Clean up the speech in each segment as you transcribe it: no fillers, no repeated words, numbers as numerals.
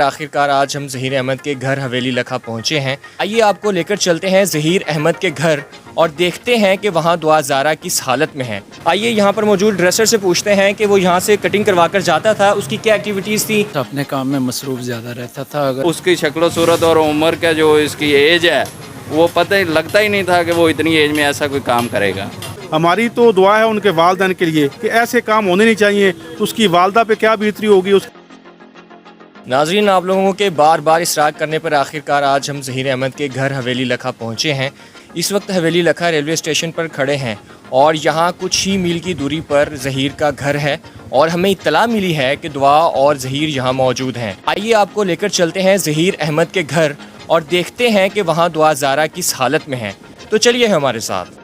आखिरकार आज हम ज़हीर अहमद के घर हवेली लखा पहुँचे हैं। आइए आपको लेकर चलते हैं ज़हीर अहमद के घर और देखते हैं कि वहाँ दुआ ज़ारा किस हालत में है। आइए यहाँ पर मौजूद ड्रेसर से पूछते हैं कि वो यहाँ से कटिंग करवा कर जाता था, उसकी क्या एक्टिविटीज़ थी। अपने काम में मसरूफ़ ज़्यादा रहता था। अगर उसकी शक्ल सूरत और उम्र का जो इसकी एज है वो पता ही लगता ही नहीं था कि वो इतनी एज में ऐसा कोई काम करेगा। हमारी तो दुआ है उनके वालिदैन के लिए कि ऐसे काम होने नहीं चाहिए। उसकी वालदा पे क्या बीतरी होगी। नाज़रीन, आप लोगों के बार बार इसरार करने पर आखिरकार आज हम ज़हीर अहमद के घर हवेली लखा पहुँचे हैं। इस वक्त हवेली लखा रेलवे स्टेशन पर खड़े हैं और यहाँ कुछ ही मील की दूरी पर ज़हीर का घर है और हमें इत्तला मिली है कि दुआ और ज़हीर यहाँ मौजूद हैं। आइए आपको लेकर चलते हैं ज़हीर अहमद के घर और देखते हैं कि वहाँ दुआ ज़ारा किस हालत में है। तो चलिए हमारे साथ।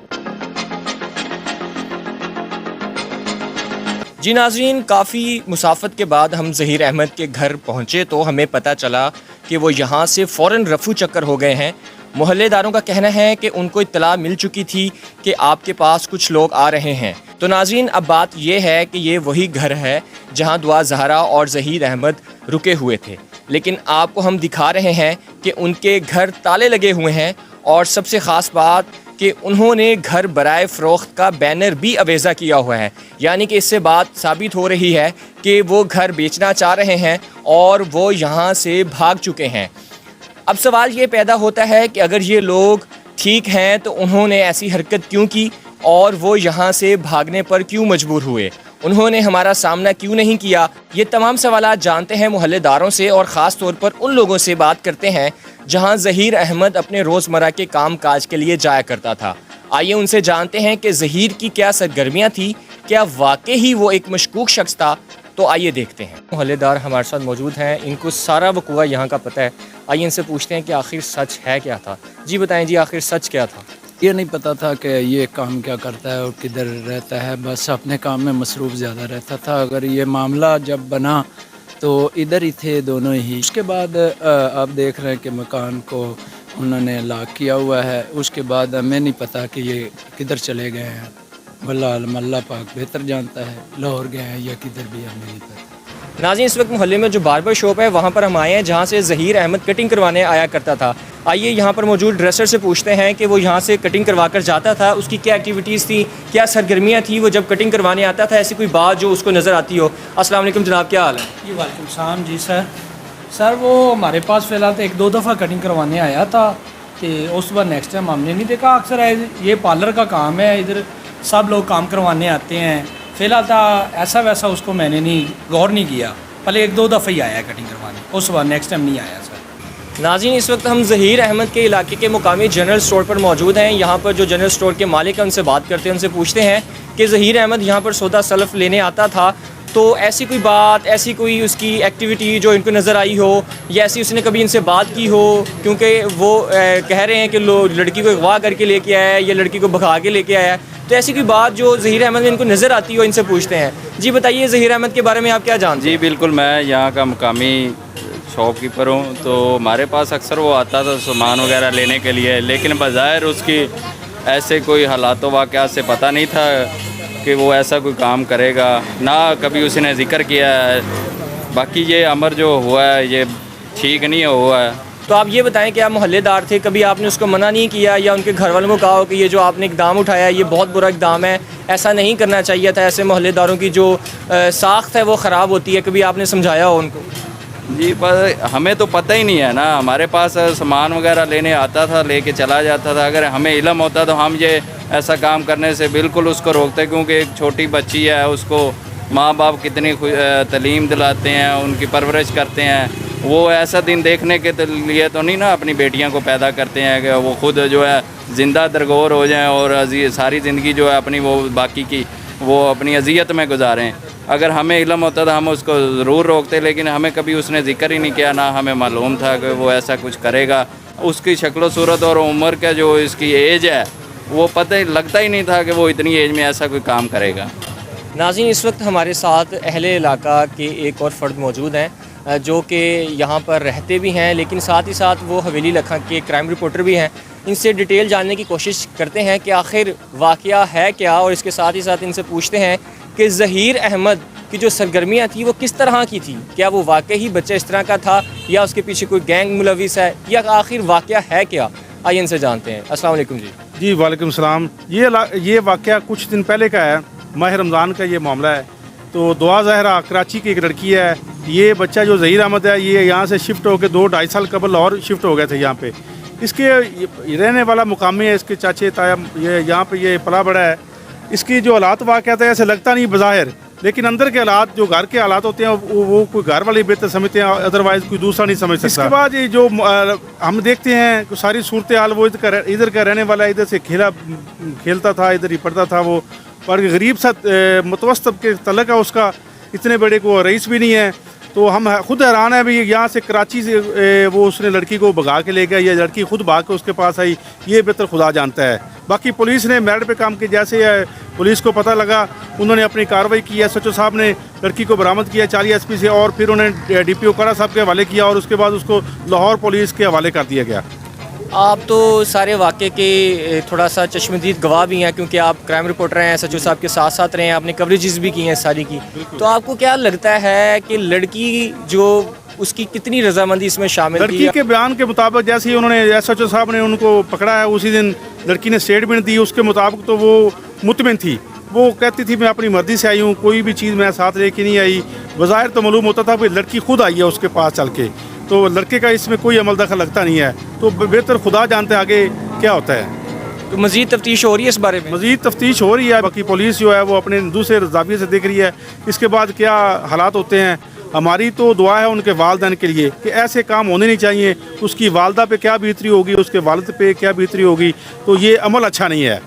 जी नाज़रीन, काफ़ी मुसाफत के बाद हम ज़हीर अहमद के घर पहुँचे तो हमें पता चला कि वो यहाँ से फ़ौरन रफू चक्कर हो गए हैं। मोहल्लेदारों का कहना है कि उनको इत्तला मिल चुकी थी कि आपके पास कुछ लोग आ रहे हैं। तो नाज़रीन, अब बात ये है कि ये वही घर है जहाँ दुआ ज़हरा और ज़हीर अहमद रुके हुए थे, लेकिन आपको हम दिखा रहे हैं कि उनके घर ताले लगे हुए हैं और सबसे ख़ास बात कि उन्होंने घर बराए फ़रोख्त का बैनर भी अवेज़ा किया हुआ है। यानी कि इससे बात साबित हो रही है कि वो घर बेचना चाह रहे हैं और वो यहाँ से भाग चुके हैं। अब सवाल ये पैदा होता है कि अगर ये लोग ठीक हैं तो उन्होंने ऐसी हरकत क्यों की और वो यहाँ से भागने पर क्यों मजबूर हुए, उन्होंने हमारा सामना क्यों नहीं किया। ये तमाम सवालात जानते हैं मोहल्लेदारों से और ख़ास तौर पर उन लोगों से बात करते हैं जहाँ ज़हीर अहमद अपने रोज़मर्रा के काम काज के लिए जाया करता था। आइए उनसे जानते हैं कि ज़हीर की क्या सरगर्मियाँ थी, क्या वाकई ही वो एक मशकूक शख्स था। तो आइए देखते हैं। मोहल्लेदार हमारे साथ मौजूद हैं, इनको सारा वक़ुआ यहाँ का पता है। आइए इनसे पूछते हैं कि आखिर सच है क्या था। जी बताएं जी, आखिर सच क्या था। ये नहीं पता था कि ये काम क्या करता है और किधर रहता है, बस अपने काम में मसरूफ़ ज़्यादा रहता था। अगर ये मामला जब बना तो इधर ही थे दोनों ही। उसके बाद आप देख रहे हैं कि मकान को उन्होंने लॉक किया हुआ है। उसके बाद हमें नहीं पता कि ये किधर चले गए हैं। अल्लाह पाक बेहतर जानता है, लाहौर गए हैं या किधर भी हमें नहीं पता। नाज़रीन, इस वक्त मोहल्ले में जो बार्बर शॉप है वहाँ पर हम आए हैं जहाँ से ज़हीर अहमद कटिंग करवाने आया करता था। आइए यहाँ पर मौजूद ड्रेसर से पूछते हैं कि वो यहाँ से कटिंग करवा कर जाता था, उसकी क्या एक्टिविटीज़ थी, क्या सरगर्मियाँ थी वो जब कटिंग करवाने आता था, ऐसी कोई बात जो उसको नज़र आती हो। अस्सलाम वालेकुम जनाब, क्या हाल है? जी वालेकुम सलाम। जी सर वो हमारे पास फ़िलहाल तो एक दो दफ़ा कटिंग करवाने आया था तो उस बार नेक्स्ट टाइम हमने नहीं देखा। अक्सर ये पार्लर का काम है, इधर सब लोग काम करवाने आते हैं। फ़िलहाल तो ऐसा वैसा उसको मैंने नहीं गौर नहीं किया, पहले एक दो दफ़ा ही आया कटिंग करवाने, उस बार नेक्स्ट टाइम नहीं आया सर। नाज़रीन, इस वक्त हम ज़हीर अहमद के इलाके के मुकामी जनरल स्टोर पर मौजूद हैं। यहाँ पर जो जनरल स्टोर के मालिक हैं उनसे बात करते हैं, उनसे पूछते हैं कि ज़हीर अहमद यहाँ पर सौदा सलफ़ लेने आता था तो ऐसी कोई बात, ऐसी कोई उसकी एक्टिविटी जो इनको नज़र आई हो या ऐसी उसने कभी इनसे बात की हो, क्योंकि वो कह रहे हैं कि लड़की को अगवा करके लेके आया है या लड़की को भगा के लेके आया है, तो ऐसी कोई बात जो ज़हीर अहमद में इनको नज़र आती हो, इनसे पूछते हैं। जी बताइए, ज़हीर अहमद के बारे में आप क्या जानते हैं? जी बिल्कुल, मैं यहाँ का मुकामी शॉपकीपर हूँ, तो हमारे पास अक्सर वो आता था सामान वगैरह लेने के लिए, लेकिन बज़ाहिर उसकी ऐसे कोई हालात वाक़यात से पता नहीं था कि वो ऐसा कोई काम करेगा, ना कभी उसने ज़िक्र किया है। बाकी ये अमर जो हुआ है ये ठीक नहीं हुआ है। तो आप ये बताएं कि आप मोहल्लेदार थे, कभी आपने उसको मना नहीं किया या उनके घर वालों को कहा हो कि ये जो आपने इक़दाम उठाया ये बहुत बुरा इक़दाम है, ऐसा नहीं करना चाहिए था, ऐसे मोहल्लेदारों की जो साख्त है वो ख़राब होती है, कभी आपने समझाया हो उनको? जी पर हमें तो पता ही नहीं है ना, हमारे पास सामान वगैरह लेने आता था, लेके चला जाता था। अगर हमें इल्म होता तो हम ये ऐसा काम करने से बिल्कुल उसको रोकते, क्योंकि एक छोटी बच्ची है, उसको माँ बाप कितनी तालीम दिलाते हैं, उनकी परवरिश करते हैं। वो ऐसा दिन देखने के लिए तो नहीं ना अपनी बेटियां को पैदा करते हैं कि वो खुद जो है ज़िंदा दरगोर हो जाएं और सारी ज़िंदगी जो है अपनी वो बाकी की वो अपनी अजियत में गुजारें। अगर हमें इल्म होता तो हम उसको ज़रूर रोकते, लेकिन हमें कभी उसने ज़िक्र ही नहीं किया, ना हमें मालूम था कि वो ऐसा कुछ करेगा। उसकी शक्ल सूरत और उम्र का जो इसकी एज है वो पता ही लगता ही नहीं था कि वो इतनी एज में ऐसा कोई काम करेगा। नाज़रीन, इस वक्त हमारे साथ अहले इलाका के एक और फ़र्द मौजूद हैं जो कि यहाँ पर रहते भी हैं, लेकिन साथ ही साथ वो हवेली लखा के क्राइम रिपोर्टर भी हैं। इनसे डिटेल जानने की कोशिश करते हैं कि आखिर वाक़या है क्या, और इसके साथ ही साथ इनसे पूछते हैं कि ज़हीर अहमद कि जो सरगर्मियाँ थी वो किस तरह की थी, क्या वो वाकई ही बच्चा इस तरह का था या उसके पीछे कोई गैंग मुलविस है या आखिर वाक़या है क्या, आइए इनसे जानते हैं। अस्सलाम वालेकुम जी। जी वालेकुम सलाम। ये वाक़या कुछ दिन पहले का है, माह रमज़ान का ये मामला है। तो दुआ ज़हरा कराची की एक लड़की है, ये बच्चा जो ज़हीर अहमद है ये यहाँ से शिफ्ट होकर 2-2.5 साल कबल लाहौर शिफ्ट हो गए थे यहाँ पे। इसके रहने वाला मुकामी है, इसके चाचे ताया ये यहाँ पे ये पला बड़ा है। इसकी जो हालात वाक़या है ऐसे लगता नहीं बज़ाहिर, लेकिन अंदर के हालात जो घर के हालात होते हैं वो कोई घर वाले बेहतर समझते हैं, अदरवाइज़ कोई दूसरा नहीं समझ सकता। इसके बाद ये जो हम देखते हैं कि सारी सूरत हाल, वो इधर का रहने वाला, इधर से खेलता था, इधर ही पढ़ता था वो, पर गरीब सा मुतवस्सत के तलक है उसका, इतने बड़े को रईस भी नहीं है। तो हम खुद हैरान है भी, यहाँ से कराची से वो उसने लड़की को भगा के ले गया, ये लड़की खुद भाग के उसके पास आई, ये बेहतर खुदा जानता है। बाकी पुलिस ने मेरिट पे काम किया, जैसे पुलिस को पता लगा उन्होंने अपनी कार्रवाई की है। SHO साहब ने लड़की को बरामद किया 40 SP से, और फिर उन्होंने DPO कारा साहब के हवाले किया और उसके बाद उसको लाहौर पुलिस के हवाले कर दिया गया। आप तो सारे वाक़े के थोड़ा सा चश्मदीद गवाह भी हैं, क्योंकि आप क्राइम रिपोर्टर हैं, SHO साहब के साथ साथ रहे हैं, आपने कवरेजेस भी की हैं सारी की। तो आपको क्या लगता है कि लड़की जो उसकी कितनी रजामंदी इसमें शामिल थी? लड़की के बयान के मुताबिक जैसे ही उन्होंने SHO साहब ने उनको पकड़ा है, उसी दिन लड़की ने स्टेटमेंट दी, उसके मुताबिक तो वो मुतमिन थी। वो कहती थी मैं अपनी मर्जी से आई हूँ, कोई भी चीज़ मैं साथ लेके नहीं आई। बज़ाहिर तो मालूम होता था कि लड़की खुद आई है उसके पास चल के, तो लड़के का इसमें कोई अमल दखल लगता नहीं है। तो बेहतर खुदा जानते आगे क्या होता है। तो मज़ीद तफ्तीश हो रही है इस बारे में? मज़ीद तफ्तीश हो रही है, बाकी पुलिस जो है वो अपने दूसरे जाविये से देख रही है इसके बाद क्या हालात होते हैं। हमारी तो दुआ है उनके वालिदैन के लिए कि ऐसे काम होने नहीं चाहिए। उसकी वालदा पे क्या बीतरी होगी, उसके वालिद पे क्या बीतरी होगी, तो ये अमल अच्छा नहीं है।